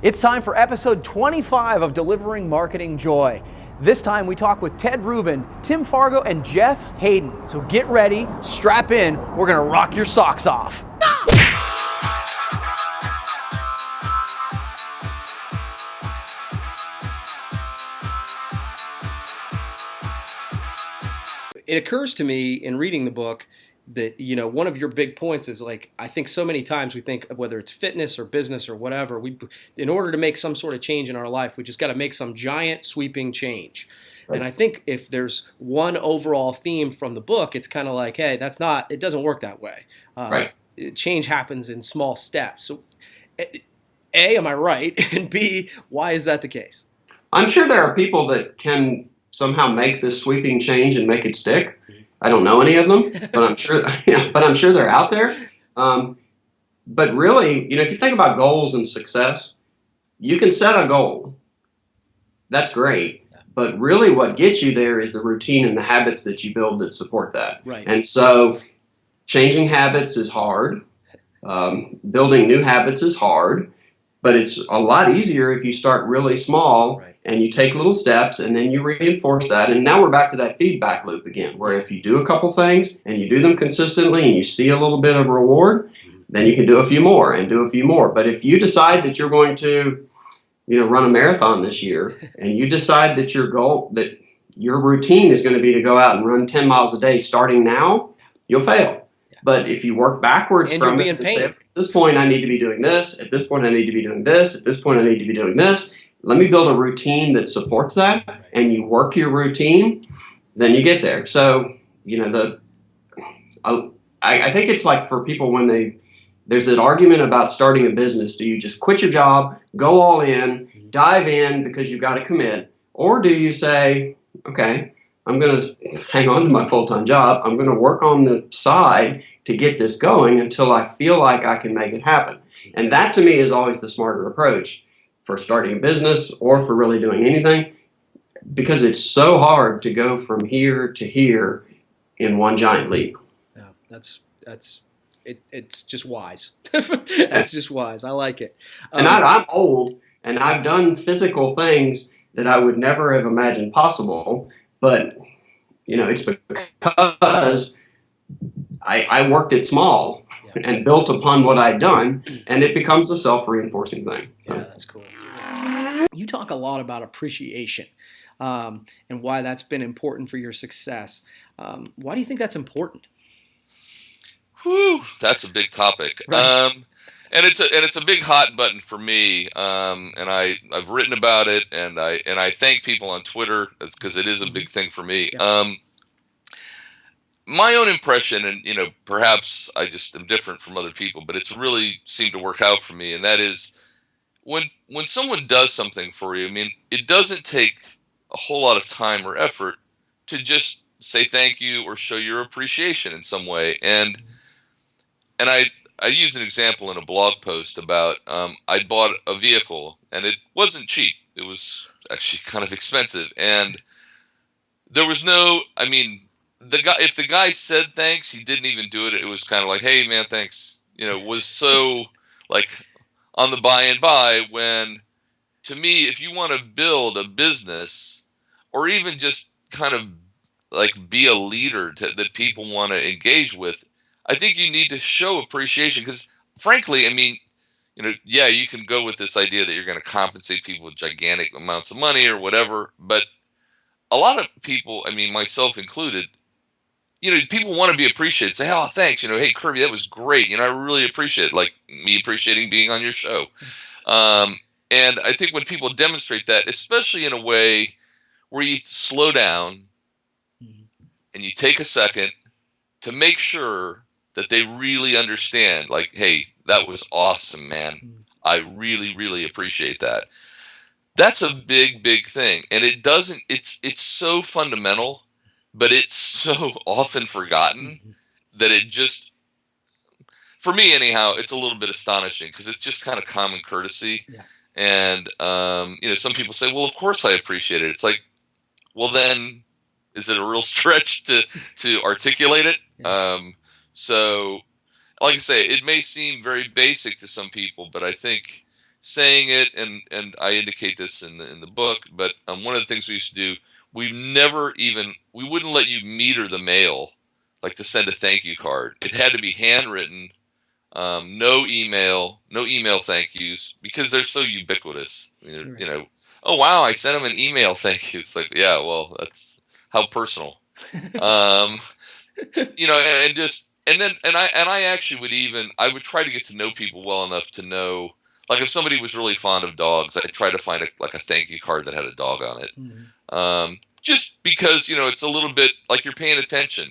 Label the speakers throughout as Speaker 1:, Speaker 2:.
Speaker 1: It's time for episode 25 of Delivering Marketing Joy. This time we talk with Ted Rubin, Tim Fargo, and Jeff Haden. So get ready, strap in, we're gonna rock your socks off. It occurs to me in reading the book that, one of your big points is I think so many times we think whether it's fitness or business or whatever, in order to make some sort of change in our life, we just got to make some giant sweeping change. Right. And I think if there's one overall theme from the book, it's kind of like, hey, it doesn't work that way.
Speaker 2: Right.
Speaker 1: Change happens in small steps. So A, am I right? And B, why is that the case?
Speaker 2: I'm sure there are people that can somehow make this sweeping change and make it stick. I don't know any of them, but I'm sure. But I'm sure they're out there. But really, if you think about goals and success, you can set a goal. That's great. But really, what gets you there is the routine and the habits that you build that support that.
Speaker 1: Right.
Speaker 2: And so, changing habits is hard. Building new habits is hard. But it's a lot easier if you start really small. Right. And you take little steps and then you reinforce that. And now we're back to that feedback loop again, where if you do a couple things and you do them consistently and you see a little bit of reward, then you can do a few more and do a few more. But if you decide that you're going to, run a marathon this year and you decide that your routine is going to be to go out and run 10 miles a day starting now, you'll fail. Yeah. But if you work backwards from it and say, at this point I need to be doing this, at this point I need to be doing this, at this point I need to be doing this, let me build a routine that supports that, and you work your routine, then you get there. So, I think it's like for people when there's that argument about starting a business. Do you just quit your job, go all in, dive in because you've got to commit? Or do you say, okay, I'm going to hang on to my full-time job. I'm going to work on the side to get this going until I feel like I can make it happen. And that to me is always the smarter approach for starting a business or for really doing anything, because it's so hard to go from here to here in one giant leap.
Speaker 1: Yeah, it's just wise. That's just wise. I like it.
Speaker 2: And I'm old and I've done physical things that I would never have imagined possible, but it's because I worked it small. Yeah. And built upon what I'd done, and it becomes a self-reinforcing thing.
Speaker 1: So. Yeah, that's cool. You talk a lot about appreciation and why that's been important for your success. Why do you think that's important?
Speaker 3: Whew, that's a big topic, right. And it's a big hot button for me. And I've written about it, and I thank people on Twitter because it is a big thing for me. Yeah. My own impression, and perhaps I just am different from other people, but it's really seemed to work out for me, and that is when someone does something for you. I mean, it doesn't take a whole lot of time or effort to just say thank you or show your appreciation in some way. And I used an example in a blog post about I bought a vehicle, and it wasn't cheap. It was actually kind of expensive, and there was if the guy said thanks, he didn't even do it. It was kind of like, hey man, thanks. Was so like on the by and by, when to me, if you want to build a business or even just kind of like be a leader that people want to engage with, I think you need to show appreciation, because frankly, you can go with this idea that you're going to compensate people with gigantic amounts of money or whatever, but a lot of people, myself included, people want to be appreciated. Say, oh, thanks. Hey, Kirby, that was great. I really appreciate it. Like me appreciating being on your show. And I think when people demonstrate that, especially in a way where you slow down and you take a second to make sure that they really understand, like, hey, that was awesome, man. I really, really appreciate that. That's a big, big thing. And it's so fundamental, but it's so often forgotten that it just, for me anyhow, it's a little bit astonishing, because it's just kind of common courtesy. Yeah. And, some people say, well, of course I appreciate it. It's like, well, then is it a real stretch to articulate it? Yeah. So like I say, it may seem very basic to some people, but I think saying it, and I indicate this in the book, but one of the things we used to do, we wouldn't let you meter the mail, like to send a thank you card. It had to be handwritten. No email thank yous, because they're so ubiquitous. Oh wow, I sent him an email thank you. It's like, yeah, well, that's how personal. Um, and just and I actually I would try to get to know people well enough to know, like, if somebody was really fond of dogs, I'd try to find a thank you card that had a dog on it. Just because it's a little bit like you're paying attention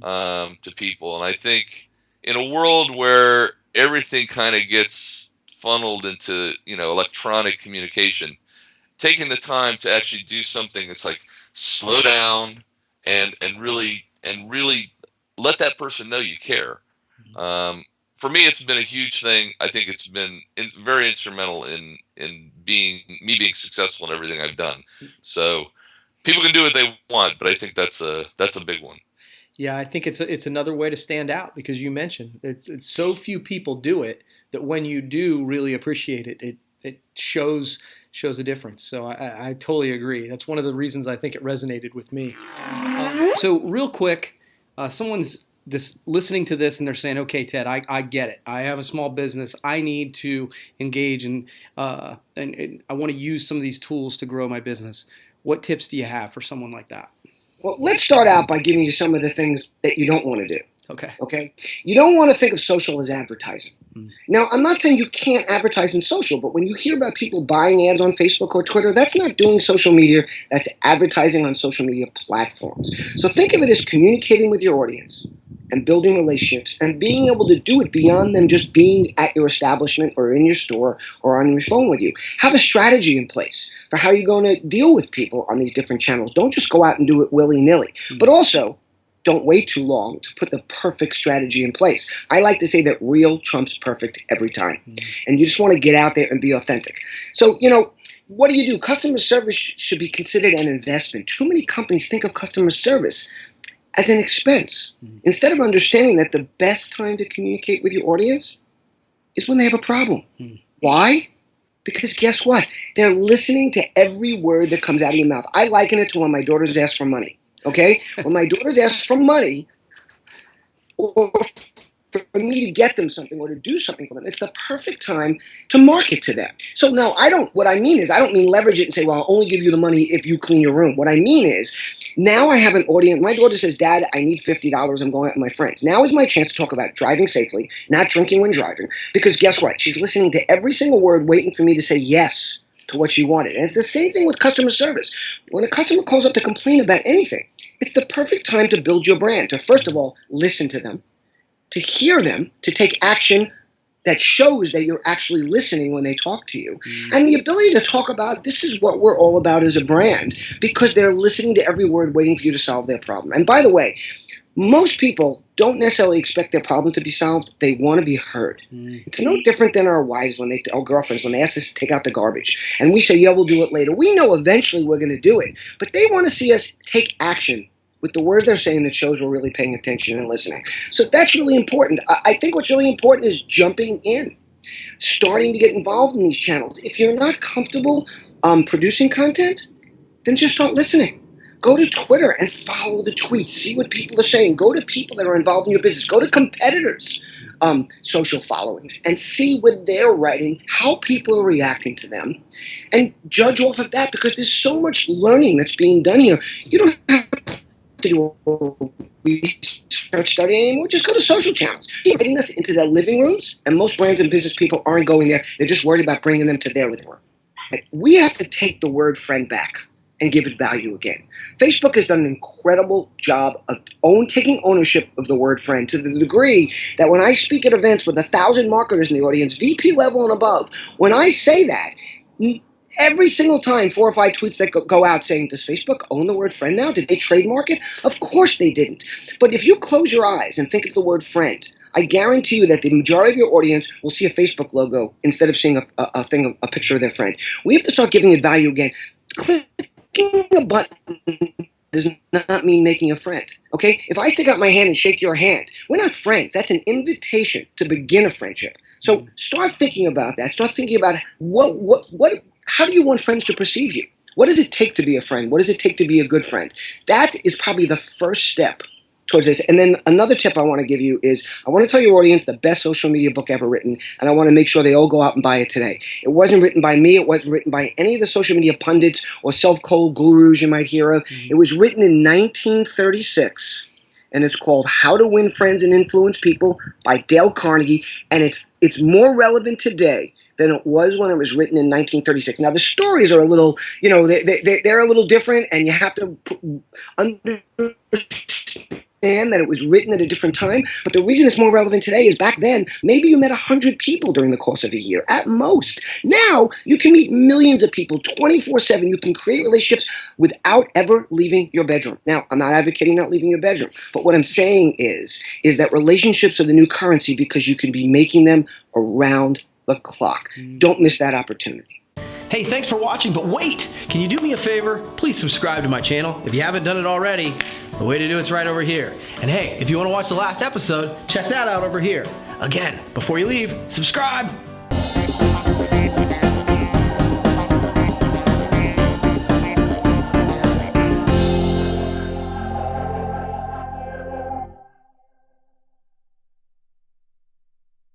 Speaker 3: to people, and I think in a world where everything kind of gets funneled into electronic communication, taking the time to actually do something that's like slow down and really let that person know you care. For me, it's been a huge thing. I think it's been very instrumental in being successful in everything I've done. So people can do what they want, but I think that's a big one.
Speaker 1: Yeah, I think it's another way to stand out, because you mentioned it's so few people do it that when you do really appreciate it, it shows a difference. So I totally agree. That's one of the reasons I think it resonated with me. So real quick, someone's listening to this and they're saying, "Okay, Ted, I get it. I have a small business. I need to engage and I want to use some of these tools to grow my business." What tips do you have for someone like that?
Speaker 4: Well, let's start out by giving you some of the things that you don't want to do.
Speaker 1: Okay.
Speaker 4: Okay? You don't want to think of social as advertising. Now, I'm not saying you can't advertise in social, but when you hear about people buying ads on Facebook or Twitter, that's not doing social media. That's advertising on social media platforms. So think of it as communicating with your audience and building relationships and being able to do it beyond them just being at your establishment or in your store or on your phone with you. Have a strategy in place for how you're going to deal with people on these different channels. Don't just go out and do it willy-nilly. But also, don't wait too long to put the perfect strategy in place. I like to say that real trumps perfect every time. And you just want to get out there and be authentic. So, what do you do? Customer service should be considered an investment. Too many companies think of customer service as an expense, instead of understanding that the best time to communicate with your audience is when they have a problem. Why? Because guess what? They're listening to every word that comes out of your mouth. I liken it to when my daughters ask for money. Okay? When my daughters ask for money, or for me to get them something or to do something for them, it's the perfect time to market to them. So now what I mean leverage it and say, well, I'll only give you the money if you clean your room. What I mean is, now I have an audience. My daughter says, Dad, I need $50. I'm going out with my friends. Now is my chance to talk about driving safely, not drinking when driving, because guess what? She's listening to every single word, waiting for me to say yes to what she wanted. And it's the same thing with customer service. When a customer calls up to complain about anything, it's the perfect time to build your brand, to first of all, listen to them, to hear them, to take action that shows that you're actually listening when they talk to you, and the ability to talk about, this is what we're all about as a brand, because they're listening to every word, waiting for you to solve their problem. And by the way, most people don't necessarily expect their problems to be solved. They want to be heard. It's no different than our wives our girlfriends when they ask us to take out the garbage. And we say, yeah, we'll do it later. We know eventually we're going to do it. But they want to see us take action with the words they're saying that shows we're really paying attention and listening. So that's really important. I think what's really important is jumping in, starting to get involved in these channels. If you're not comfortable producing content, then just start listening. Go to Twitter and follow the tweets. See what people are saying. Go to people that are involved in your business. Go to competitors' social followings and see what they're writing, how people are reacting to them, and judge off of that, because there's so much learning that's being done here. You don't have to do a research study anymore. Just go to social channels. People are getting us into their living rooms, and most brands and business people aren't going there. They're just worried about bringing them to their living room. We have to take the word friend back and give it value again. Facebook has done an incredible job of taking ownership of the word friend, to the degree that when I speak at events with 1,000 marketers in the audience, VP level and above, when I say that, every single time 4 or 5 tweets that go out saying, does Facebook own the word friend now? Did they trademark it? Of course they didn't. But if you close your eyes and think of the word friend, I guarantee you that the majority of your audience will see a Facebook logo instead of seeing a picture of their friend. We have to start giving it value again. Clicking a button does not mean making a friend, okay? If I stick out my hand and shake your hand, we're not friends. That's an invitation to begin a friendship. So start thinking about that. Start thinking about how do you want friends to perceive you? What does it take to be a friend? What does it take to be a good friend? That is probably the first step towards this. And then another tip I want to give you is I want to tell your audience the best social media book ever written, and I want to make sure they all go out and buy it today. It wasn't written by me. It wasn't written by any of the social media pundits or self-cold gurus you might hear of. It was written in 1936, and it's called How to Win Friends and Influence People by Dale Carnegie, and it's more relevant today than it was when it was written in 1936. Now, the stories are a little, they're a little different, and you have to understand that it was written at a different time. But the reason it's more relevant today is back then, maybe you met 100 people during the course of a year, at most. Now, you can meet millions of people 24/7. You can create relationships without ever leaving your bedroom. Now, I'm not advocating not leaving your bedroom, but what I'm saying is that relationships are the new currency because you can be making them around the clock. Don't miss that opportunity.
Speaker 1: Hey, thanks for watching, but wait! Can you do me a favor? Please subscribe to my channel. If you haven't done it already, the way to do it's right over here. And hey, if you want to watch the last episode, check that out over here. Again, before you leave, subscribe!